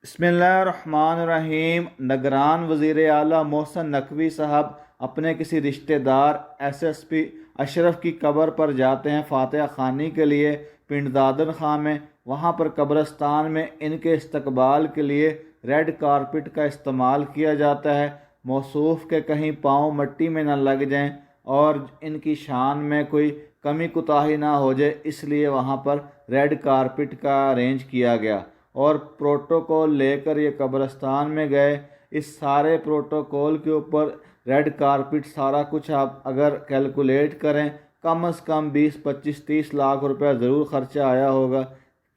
बिस्मिल्लाहिर्रहमानिर्रहीम। निगरान वज़ीर आला मोहसिन नकवी साहब अपने किसी रिश्तेदार SSP अशरफ की कब्र पर जाते हैं फातिहा ख़्वानी के लिए पिंड दादन खां में। वहाँ पर कब्रस्तान में इनके इस्तकबाल के लिए रेड कारपेट का इस्तेमाल किया जाता है। मौसूफ़ के कहीं पाँव मिट्टी में न लग जाएं और इनकी शान में कोई कमी कुताही ना हो जाए, इसलिए वहाँ पर रेड कारपेट का अरेंज किया गया और प्रोटोकॉल लेकर ये कब्रस्तान में गए। इस सारे प्रोटोकॉल के ऊपर रेड कारपेट सारा कुछ आप अगर कैलकुलेट करें कम से कम 20, 25, 30 लाख रुपया ज़रूर ख़र्चा आया होगा।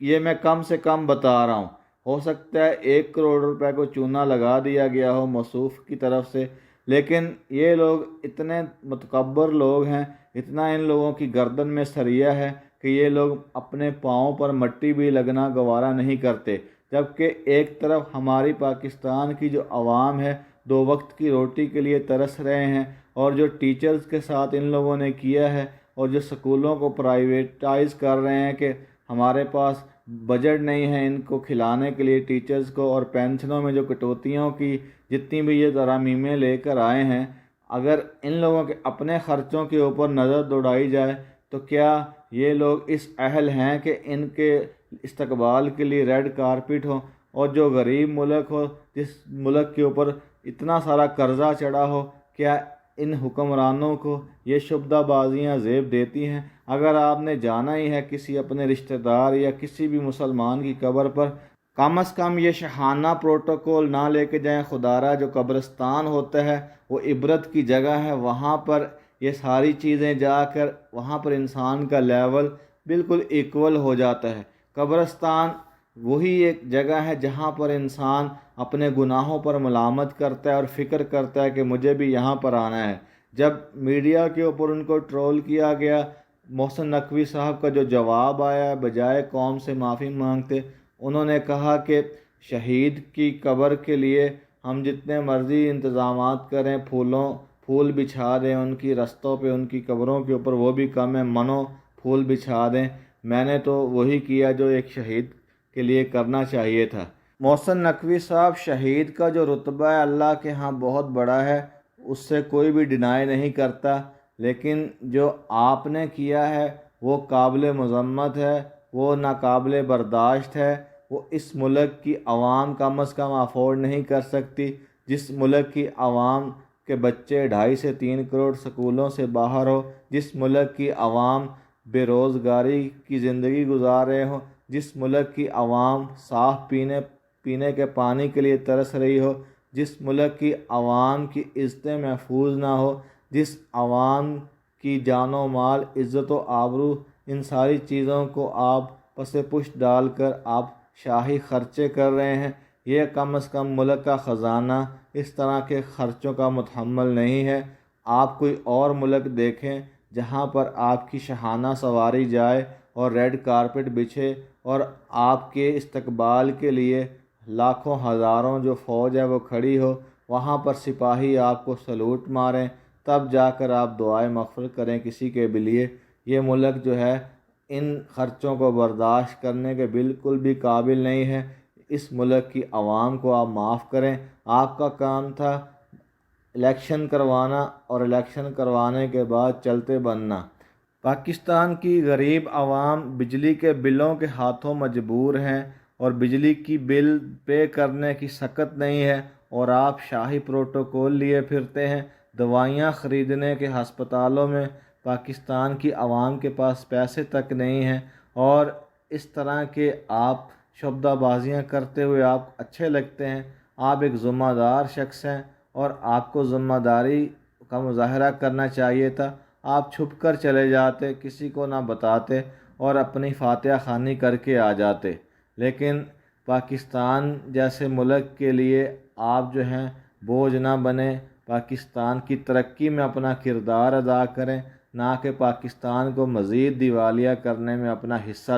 ये मैं कम से कम बता रहा हूँ, हो सकता है 1 करोड़ रुपए को चूना लगा दिया गया हो मौसूफ़ की तरफ से, लेकिन ये लोग इतने मुतकब्बर लोग हैं, इतना इन लोगों की गर्दन में सरिया है कि ये लोग अपने पाँव पर मिट्टी भी लगना गवारा नहीं करते। जबकि एक तरफ हमारी पाकिस्तान की जो आवाम है 2 वक्त की रोटी के लिए तरस रहे हैं, और जो टीचर्स के साथ इन लोगों ने किया है और जो स्कूलों को प्राइवेटाइज़ कर रहे हैं कि हमारे पास बजट नहीं है इनको खिलाने के लिए टीचर्स को, और पेंशनों में जो कटौतियों की जितनी भी ये तरमीमें लेकर आए हैं, अगर इन लोगों के अपने ख़र्चों के ऊपर नज़र दौड़ाई जाए तो क्या ये लोग इस अहल हैं कि इनके इस्तकबाल के लिए रेड कारपेट हो? और जो गरीब मुल्क हो, जिस मुल्क के ऊपर इतना सारा कर्जा चढ़ा हो, क्या इन हुक्मरानों को ये शुबदाबाजियाँ ज़ेब देती हैं? अगर आपने जाना ही है किसी अपने रिश्तेदार या किसी भी मुसलमान की कब्र पर, कम से कम ये शहाना प्रोटोकॉल ना लेके जाएं। खुदारा जो कब्रिस्तान होता है वो इबरत की जगह है, वहाँ पर ये सारी चीज़ें जाकर वहाँ पर इंसान का लेवल बिल्कुल इक्वल हो जाता है। कब्रिस्तान वही एक जगह है जहाँ पर इंसान अपने गुनाहों पर मलामत करता है और फ़िक्र करता है कि मुझे भी यहाँ पर आना है। जब मीडिया के ऊपर उनको ट्रोल किया गया, मोहसिन नकवी साहब का जो जवाब आया, बजाय कौम से माफ़ी मांगते उन्होंने कहा कि शहीद की कब्र के लिए हम जितने मर्ज़ी इंतज़ामात करें, फूल बिछा दें उनकी रस्तों पे, उनकी कब्रों के ऊपर, वो भी कम है, मनो फूल बिछा दें। मैंने तो वही किया जो एक शहीद के लिए करना चाहिए था। मोहसिन नकवी साहब, शहीद का जो रुतबा है अल्लाह के यहाँ बहुत बड़ा है, उससे कोई भी डिनाई नहीं करता, लेकिन जो आपने किया है वो काबिल मज़म्मत है, वो नाकाबिल बर्दाश्त है। वो इस मुल्क की आवाम कम अज़ कम अफोर्ड नहीं कर सकती। जिस मुल्क की आवाम के बच्चे 2.5 से 3 करोड़ स्कूलों से बाहर हो, जिस मुल्क की आवाम बेरोज़गारी की ज़िंदगी गुजार रहे हो, जिस मुल्क की आवाम साफ़ पीने के पानी के लिए तरस रही हो, जिस मुल्क की आवाम की इज़्ज़तें महफूज ना हो, जिस आवाम की जानो माल, इज़्ज़त व आबरू, इन सारी चीज़ों को आप पसे पुष्ट डालकर आप शाही खर्चे कर रहे हैं। ये कम से कम मुल्क का ख़जाना इस तरह के ख़र्चों का मुतहम्मल नहीं है। आप कोई और मुल्क देखें जहाँ पर आपकी शहाना सवारी जाए और रेड कारपेट बिछे और आपके इस्तकबाल के लिए लाखों हज़ारों जो फ़ौज है वो खड़ी हो, वहाँ पर सिपाही आपको सलूट मारें, तब जाकर आप दुआए मग़फ़िरत करें किसी के भी लिए। ये मुल्क जो है इन ख़र्चों को बर्दाश्त करने के बिल्कुल भी काबिल नहीं है। इस मुल्क की आवाम को आप माफ़ करें। आपका काम था इलेक्शन करवाना और इलेक्शन करवाने के बाद चलते बनना। पाकिस्तान की गरीब आवाम बिजली के बिलों के हाथों मजबूर हैं और बिजली की बिल पे करने की सकत नहीं है, और आप शाही प्रोटोकॉल लिए फिरते हैं। दवाइयाँ ख़रीदने के हस्पतालों में पाकिस्तान की आवाम के पास पैसे तक नहीं हैं, और इस तरह के आप शब्दाबाजियाँ करते हुए आप अच्छे लगते हैं। आप एक ज़िम्मेदार शख्स हैं और आपको ज़िम्मेदारी का मुज़ाहरा करना चाहिए था। आप छुप कर चले जाते, किसी को ना बताते और अपनी फातिहा ख़्वानी करके आ जाते। लेकिन पाकिस्तान जैसे मुल्क के लिए आप जो हैं बोझ ना बने, पाकिस्तान की तरक्की में अपना किरदार अदा करें, ना कि पाकिस्तान को मज़ीद दिवालिया करने में अपना हिस्सा